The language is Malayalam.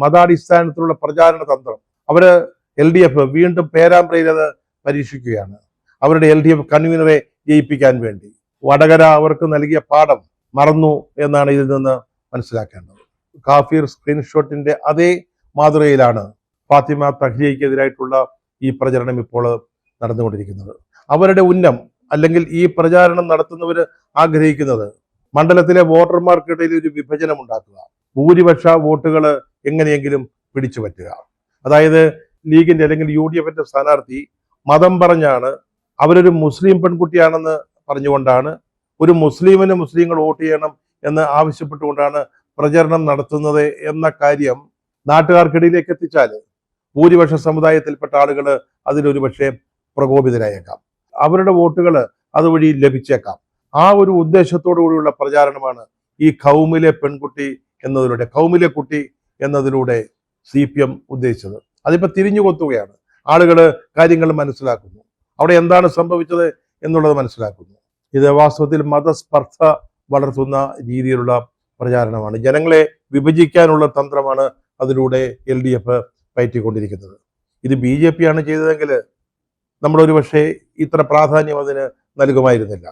മതാടിസ്ഥാനത്തിലുള്ള പ്രചാരണ തന്ത്രം. അവര് LDF വീണ്ടും പേരാമ്പ്രയിൽ അത് പരീക്ഷിക്കുകയാണ്. അവരുടെ LDF കൺവീനറെ ജയിപ്പിക്കാൻ വേണ്ടി. വടകര അവർക്ക് നൽകിയ പാഠം മറന്നു എന്നാണ് ഇതിൽ നിന്ന് മനസ്സിലാക്കേണ്ടത്. കാഫിർ സ്ക്രീൻഷോട്ടിന്റെ അതേ മാതൃകയിലാണ് ഫാത്തിമ തഹ്ലിയയ്ക്കെതിരായിട്ടുള്ള ഈ പ്രചരണം ഇപ്പോൾ നടന്നുകൊണ്ടിരിക്കുന്നത്. അവരുടെ ഉന്നം അല്ലെങ്കിൽ ഈ പ്രചാരണം നടത്തുന്നവർ ആഗ്രഹിക്കുന്നത് മണ്ഡലത്തിലെ വോട്ടർമാർക്കിടയിൽ ഒരു വിഭജനം ഉണ്ടാക്കുക, ഭൂരിപക്ഷ വോട്ടുകൾ എങ്ങനെയെങ്കിലും പിടിച്ചു പറ്റുക. അതായത് ലീഗിന്റെ അല്ലെങ്കിൽ UDFന്റെ സ്ഥാനാർത്ഥി മതം പറഞ്ഞാണ്, അവരൊരു മുസ്ലിം പെൺകുട്ടിയാണെന്ന് പറഞ്ഞുകൊണ്ടാണ്, ഒരു മുസ്ലിമിന് മുസ്ലിങ്ങൾ വോട്ട് ചെയ്യണം എന്ന് ആവശ്യപ്പെട്ടുകൊണ്ടാണ് പ്രചരണം നടത്തുന്നത് എന്ന കാര്യം നാട്ടുകാർക്കിടയിലേക്ക് എത്തിച്ചാൽ ഭൂരിപക്ഷ സമുദായത്തിൽപ്പെട്ട ആളുകൾ അതിലൊരു പക്ഷേ പ്രകോപിതരായേക്കാം. അവരുടെ വോട്ടുകൾ അതുവഴി ലഭിച്ചേക്കാം. ആ ഒരു ഉദ്ദേശത്തോടു കൂടിയുള്ള പ്രചാരണമാണ് ഈ കൗമിലെ പെൺകുട്ടി എന്നതിലൂടെ, കൗമിലെ കുട്ടി എന്നതിലൂടെ CPM ഉദ്ദേശിച്ചത്. അതിപ്പോ തിരിഞ്ഞു കൊത്തുകയാണ്. ആളുകൾ കാര്യങ്ങൾ മനസ്സിലാക്കുന്നു, അവിടെ എന്താണ് സംഭവിച്ചത് എന്നുള്ളത് മനസ്സിലാക്കുന്നു. ഇത് വാസ്തവത്തിൽ മതസ്പർദ്ധ വളർത്തുന്ന രീതിയിലുള്ള പ്രചാരണമാണ്. ജനങ്ങളെ വിഭജിക്കാനുള്ള തന്ത്രമാണ് അതിലൂടെ LDF പയറ്റിക്കൊണ്ടിരിക്കുന്നത്. ഇത് BJP ആണ് ചെയ്തതെങ്കിൽ നമ്മളൊരു പക്ഷേ ഇത്ര പ്രാധാന്യം അതിന് നൽകുമായിരുന്നില്ല.